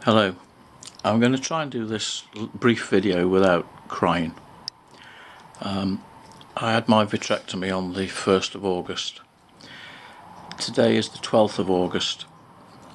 Hello, I'm going to try and do this brief video without crying. I had my vitrectomy on the 1st of August. Today is the 12th of August.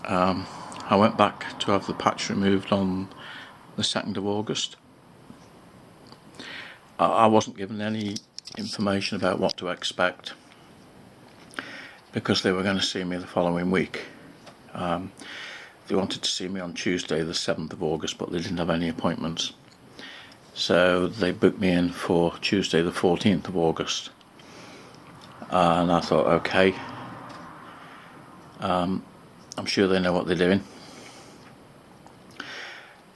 I went back to have the patch removed on the 2nd of August. I wasn't given any information about what to expect because they were going to see me the following week. They wanted to see me on Tuesday the 7th of August, but they didn't have any appointments. So they booked me in for Tuesday the 14th of August. And I thought, okay, I'm sure they know what they're doing.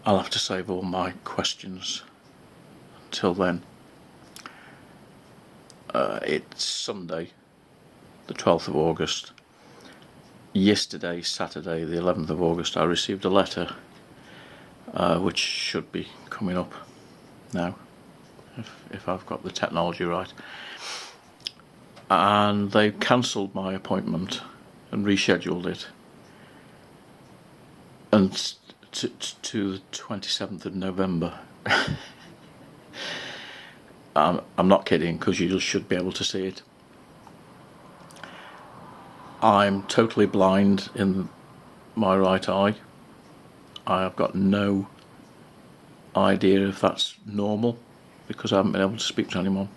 I'll have to save all my questions until then. It's Sunday, the 12th of August. Yesterday, Saturday, the 11th of August, I received a letter which should be coming up now, if I've got the technology right. And they cancelled my appointment and rescheduled it and to the 27th of November. I'm not kidding, because you should be able to see it. I'm totally blind in my right eye. I have got no idea if that's normal, because I haven't been able to speak to anyone.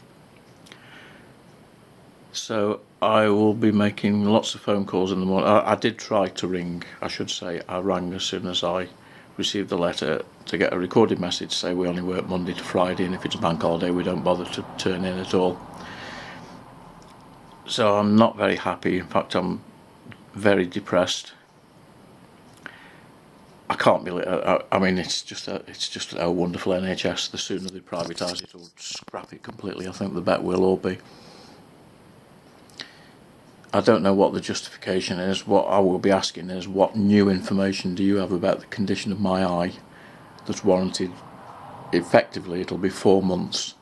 So I will be making lots of phone calls in the morning. I did try to ring, I should say. I rang as soon as I received the letter to get a recorded message to say we only work Monday to Friday, and if it's a bank holiday we don't bother to turn in at all. So I'm not very happy. In fact, I'm very depressed. I can't believe. I mean, it's just a wonderful NHS. The sooner they privatise it or scrap it completely, I think the better we'll all be. I don't know what the justification is. What I will be asking is, what new information do you have about the condition of my eye that's warranted? Effectively, it'll be 4 months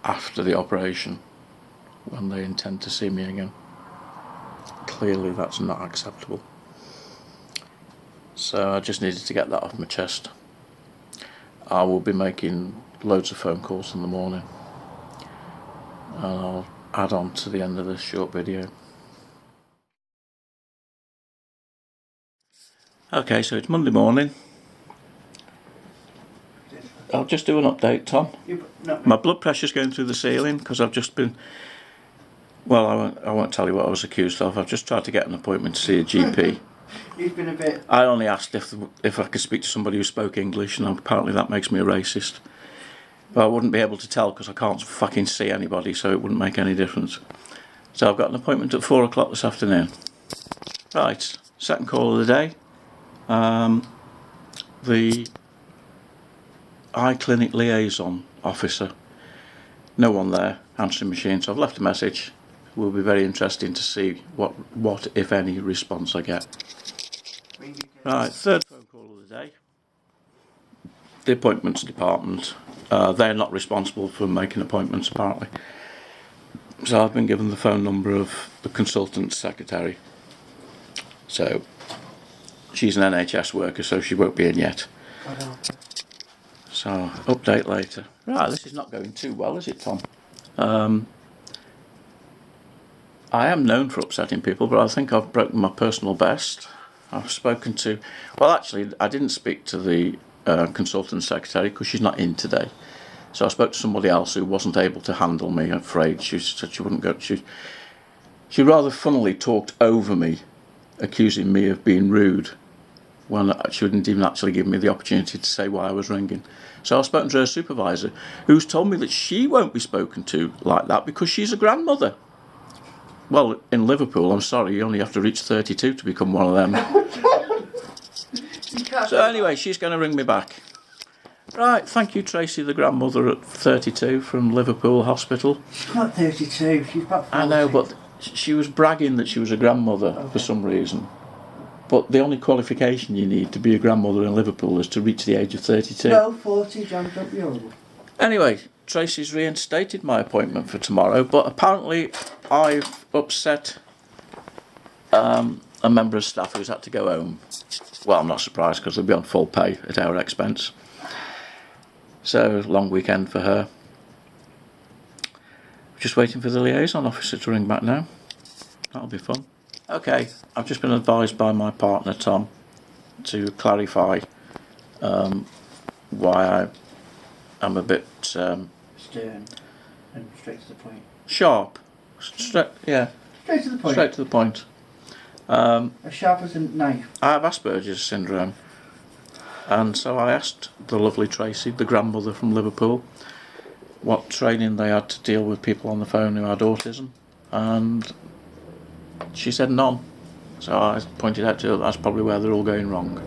after the operation when they intend to see me again. Clearly that's not acceptable. So I just needed to get that off my chest. I will be making loads of phone calls in the morning, and I'll add on to the end of this short video. Okay, so it's Monday morning. I'll just do an update, Tom. My blood pressure's going through the ceiling because I've just been... Well, I won't tell you what I was accused of. I've just tried to get an appointment to see a GP. You've been a bit... I only asked if I could speak to somebody who spoke English, and apparently that makes me a racist. But I wouldn't be able to tell because I can't fucking see anybody, so it wouldn't make any difference. So I've got an appointment at 4 o'clock this afternoon. Right, second call of the day. The eye clinic liaison officer. No one there, answering machine, so I've left a message. It will be very interesting to see what if any response I get. Right, third phone call of the day. The appointments department. They're not responsible for making appointments, apparently. So I've been given the phone number of the consultant secretary. So she's an NHS worker, so she won't be in yet. So update later. Right, this is not going too well, is it, Tom? I am known for upsetting people, but I think I've broken my personal best. I've spoken to... Well, actually, I didn't speak to the consultant secretary because she's not in today. So I spoke to somebody else who wasn't able to handle me, I'm afraid. She said she wouldn't go... She rather funnily talked over me, accusing me of being rude, when she wouldn't even actually give me the opportunity to say why I was ringing. So I've spoken to her supervisor, who's told me that she won't be spoken to like that because she's a grandmother. Well, in Liverpool, I'm sorry, you only have to reach 32 to become one of them. So anyway, she's going to ring me back. Right, thank you, Tracy, the grandmother at 32 from Liverpool Hospital. She's not 32, she's about 40. I know, but she was bragging that she was a grandmother for some reason. But the only qualification you need to be a grandmother in Liverpool is to reach the age of 32. No, 40, John, don't be old. Anyway, Tracy's reinstated my appointment for tomorrow, but apparently I've upset a a member of staff who's had to go home. Well, I'm not surprised because they'll be on full pay at our expense. So, long weekend for her. Just waiting for the liaison officer to ring back now. That'll be fun. Okay, I've just been advised by my partner Tom to clarify why I'm a bit Stern and straight to the point. sharp. Yeah, Straight to the point. straight to the point. As sharp as a knife. I have Asperger's syndrome, and so I asked the lovely Tracy, the grandmother from Liverpool, what training they had to deal with people on the phone who had autism, and she said none. So I pointed out to her that's probably where they're all going wrong.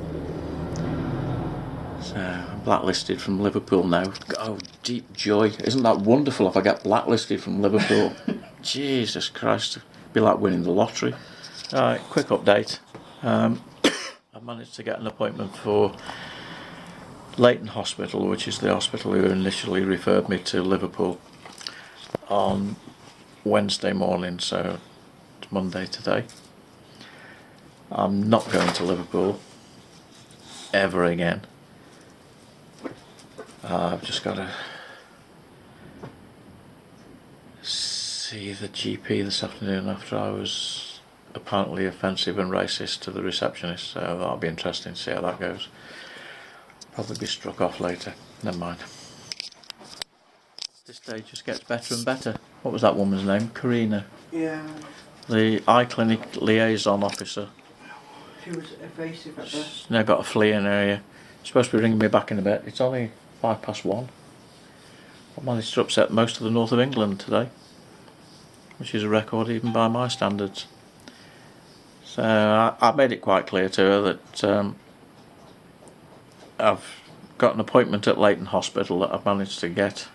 So I'm blacklisted from Liverpool now. Oh, deep joy. Isn't that wonderful if I get blacklisted from Liverpool? Jesus Christ, it'd be like winning the lottery. Right, quick update. I managed to get an appointment for Leighton Hospital, which is the hospital who initially referred me to Liverpool, on Wednesday morning, so it's Monday today. I'm not going to Liverpool ever again. I've just got to see the GP this afternoon after I was apparently offensive and racist to the receptionist, so that'll be interesting to see how that goes. Probably be struck off later. Never mind. This day just gets better and better. What was that woman's name? Karina. Yeah. The eye clinic liaison officer. She was evasive at best. She's now got a flea in her ear. She's supposed to be ringing me back in a bit. It's only 1:05. I managed to upset most of the north of England today, which is a record even by my standards. So I made it quite clear to her that I've got an appointment at Leighton Hospital that I've managed to get,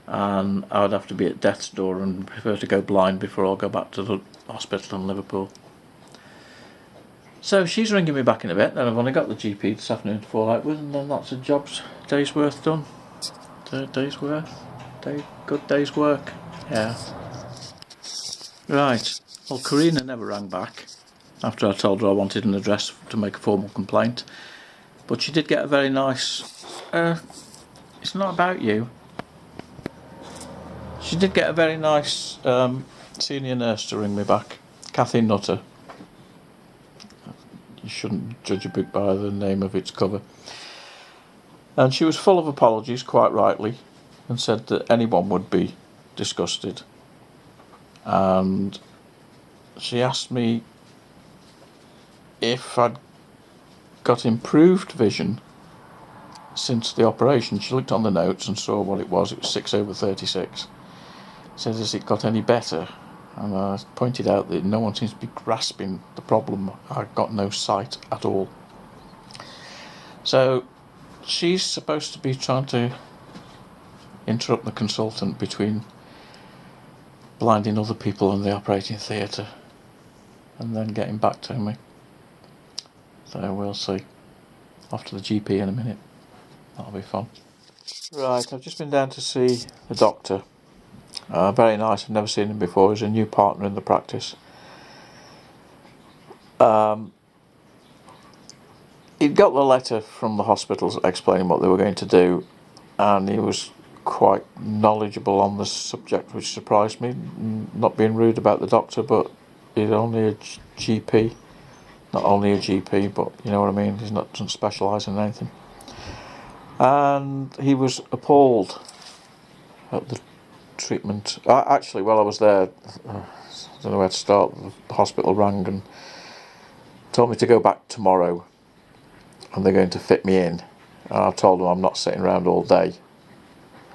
and I would have to be at death's door and prefer to go blind before I'll go back to the hospital in Liverpool. So she's ringing me back in a bit, then I've only got the GP this afternoon to fall out with, and then that's a day's worth done. Day's worth? Good day's work. Yeah. Right. Well, Karina never rang back after I told her I wanted an address to make a formal complaint. But she did get a very nice... it's not about you. She did get a very nice senior nurse to ring me back. Kathy Nutter. You shouldn't judge a book by the name of its cover. And she was full of apologies, quite rightly, and said that anyone would be disgusted. And she asked me if I'd got improved vision since the operation. She looked on the notes and saw what it was. It was 6/36. Said, has it got any better? And I pointed out that no one seems to be grasping the problem. I've got no sight at all. So she's supposed to be trying to interrupt the consultant between blinding other people in the operating theatre and then getting back to me. So we'll see. Off to the GP in a minute. That'll be fun. Right, I've just been down to see the doctor. Very nice, I've never seen him before. He's a new partner in the practice. He'd got the letter from the hospitals explaining what they were going to do, and he was quite knowledgeable on the subject, which surprised me. Not being rude about the doctor, but he's only a GP. Not only a GP, but you know what I mean, doesn't specialise in anything. And he was appalled at the treatment. Actually, while I was there, I don't know where to start, the hospital rang and told me to go back tomorrow and they're going to fit me in. And I told them I'm not sitting around all day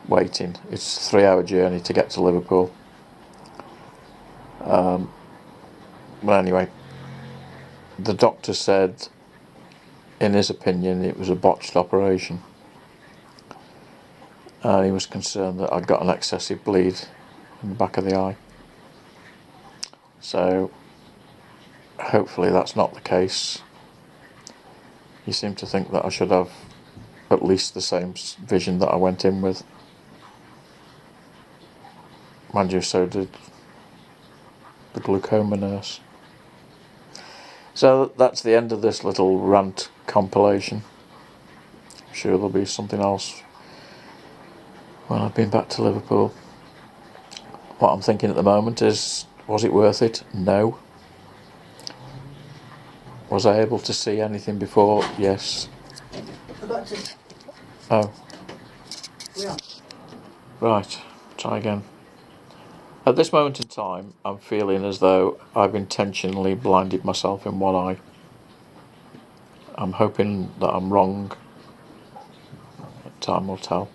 waiting. It's a 3-hour journey to get to Liverpool. But anyway, the doctor said, in his opinion, it was a botched operation. And he was concerned that I'd got an excessive bleed in the back of the eye. So, hopefully that's not the case. He seemed to think that I should have at least the same vision that I went in with. Mind you, so did the glaucoma nurse. So that's the end of this little rant compilation. I'm sure there'll be something else when I've been back to Liverpool. What I'm thinking at the moment is, was it worth it? No. Was I able to see anything before? Yes. Forgot to. Oh, Yeah. right. Try again. At this moment in time, I'm feeling as though I've intentionally blinded myself in one eye. I'm hoping that I'm wrong. Time will tell.